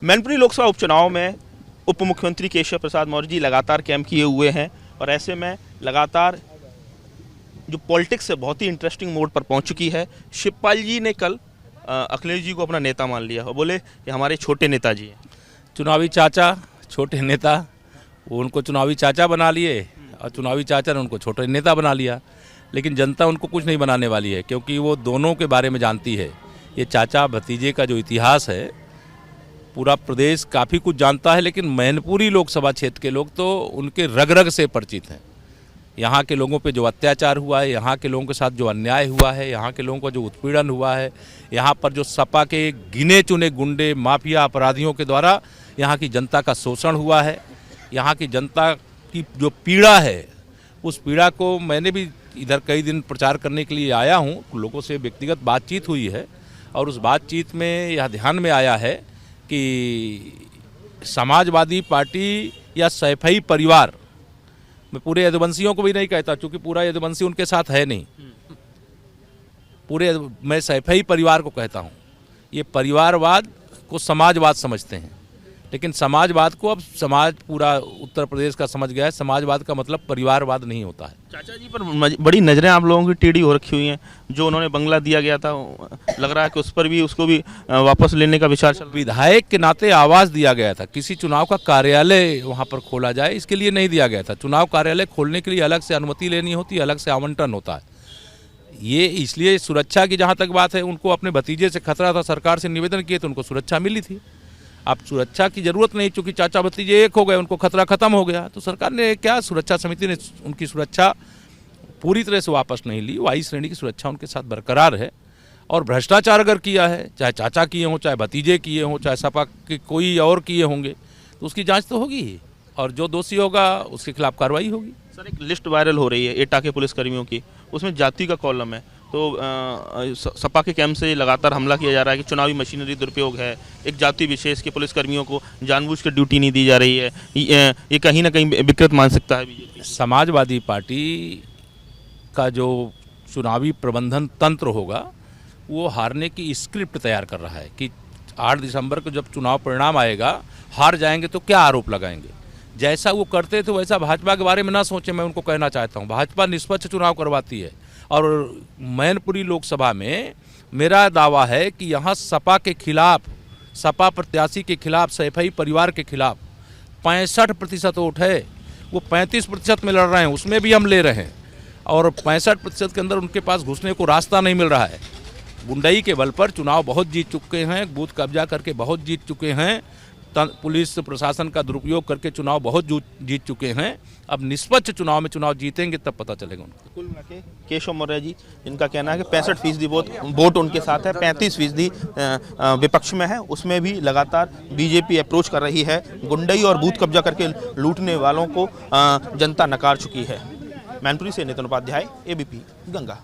मैनपुरी लोकसभा उपचुनाव में उप मुख्यमंत्री केशव प्रसाद मौर्य जी लगातार कैंप किए हुए हैं और ऐसे में लगातार जो पॉलिटिक्स है बहुत ही इंटरेस्टिंग मोड पर पहुंच चुकी है। शिवपाल जी ने कल अखिलेश जी को अपना नेता मान लिया और बोले कि हमारे छोटे नेताजी हैं। चुनावी चाचा, छोटे नेता, वो उनको चुनावी चाचा बना लिए और चुनावी चाचा ने उनको छोटे नेता बना लिया। लेकिन जनता उनको कुछ नहीं बनाने वाली है, क्योंकि वो दोनों के बारे में जानती है। ये चाचा भतीजे का जो इतिहास है पूरा प्रदेश काफ़ी कुछ जानता है, लेकिन मैनपुरी लोकसभा क्षेत्र के लोग तो उनके रग रग से परिचित हैं। यहाँ के लोगों पे जो अत्याचार हुआ है, यहाँ के लोगों के साथ जो अन्याय हुआ है, यहाँ के लोगों का जो उत्पीड़न हुआ है, यहाँ पर जो सपा के गिने चुने गुंडे माफिया अपराधियों के द्वारा यहाँ की जनता का शोषण हुआ है, यहाँ की जनता की जो पीड़ा है, उस पीड़ा को मैंने भी इधर कई दिन प्रचार करने के लिए आया हूँ। लोगों से व्यक्तिगत बातचीत हुई है और उस बातचीत में यह ध्यान में आया है कि समाजवादी पार्टी या सैफई परिवार, मैं पूरे यदुवंशियों को भी नहीं कहता क्योंकि पूरा यदुवंशी उनके साथ है नहीं, मैं सैफई परिवार को कहता हूँ। ये परिवारवाद को समाजवाद समझते हैं, लेकिन समाजवाद को अब समाज पूरा उत्तर प्रदेश का समझ गया है। समाजवाद का मतलब परिवारवाद नहीं होता है। चाचा जी पर बड़ी नज़रें आप लोगों की टेढ़ी हो रखी हुई हैं। जो उन्होंने बंगला दिया गया था, लग रहा है कि उस पर भी उसको भी वापस लेने का विचार चल रहा है। विधायक के नाते आवाज़ दिया गया था, किसी चुनाव का कार्यालय वहाँ पर खोला जाए, इसके लिए नहीं दिया गया था। चुनाव कार्यालय खोलने के लिए अलग से अनुमति लेनी होती है, अलग से आवंटन होता है। ये इसलिए सुरक्षा की जहाँ तक बात है, उनको अपने भतीजे से खतरा था, सरकार से निवेदन किए तो उनको सुरक्षा मिली थी। अब सुरक्षा की जरूरत नहीं, चूंकि चाचा भतीजे एक हो गए, उनको खतरा खत्म हो गया, तो सरकार ने क्या, सुरक्षा समिति ने उनकी सुरक्षा पूरी तरह से वापस नहीं ली। वाई श्रेणी की सुरक्षा उनके साथ बरकरार है। और भ्रष्टाचार अगर किया है, चाहे चाचा किए हों, चाहे भतीजे किए हों, चाहे सपा के कोई और किए होंगे, तो उसकी जांच तो होगी ही और जो दोषी होगा उसके खिलाफ कार्रवाई होगी। सर, एक लिस्ट वायरल हो रही है एटा के पुलिसकर्मियों की, उसमें जाति का कॉलम है। तो सपा के कैंप से लगातार हमला किया जा रहा है कि चुनावी मशीनरी दुरुपयोग है, एक जाति विशेष के पुलिसकर्मियों को जानबूझ कर ड्यूटी नहीं दी जा रही है। ये कहीं ना कहीं विकृत मानसिकता है बीजेपी। समाजवादी पार्टी का जो चुनावी प्रबंधन तंत्र होगा वो हारने की स्क्रिप्ट तैयार कर रहा है कि 8 दिसंबर को जब चुनाव परिणाम आएगा, हार जाएंगे तो क्या आरोप लगाएंगे। जैसा वो करते थे वैसा भाजपा के बारे में ना सोचें, मैं उनको कहना चाहता हूँ। भाजपा निष्पक्ष चुनाव करवाती है और मैनपुरी लोकसभा में मेरा दावा है कि यहाँ सपा के खिलाफ, सपा प्रत्याशी के खिलाफ, सैफई परिवार के खिलाफ 65% वोट है। वो 35% में लड़ रहे हैं, उसमें भी हम ले रहे हैं और 65% के अंदर उनके पास घुसने को रास्ता नहीं मिल रहा है। गुंडई के बल पर चुनाव बहुत जीत चुके हैं, बूथ कब्जा करके बहुत जीत चुके हैं, पुलिस प्रशासन का दुरुपयोग करके चुनाव बहुत जीत चुके हैं। अब निष्पक्ष चुनाव में चुनाव जीतेंगे तब पता चलेगा उनको। कुल मिला के केशव मौर्य जी, जिनका कहना है कि 65% वोट उनके साथ है, 35% विपक्ष में है, उसमें भी लगातार बीजेपी अप्रोच कर रही है। गुंडई और बूथ कब्जा करके लूटने वालों को जनता नकार चुकी है। मैनपुरी से नितिन उपाध्याय, एबीपी गंगा।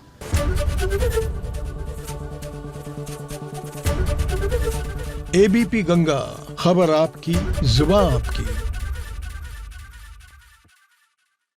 एबीपी गंगा, खबर आपकी, जुबान आपकी।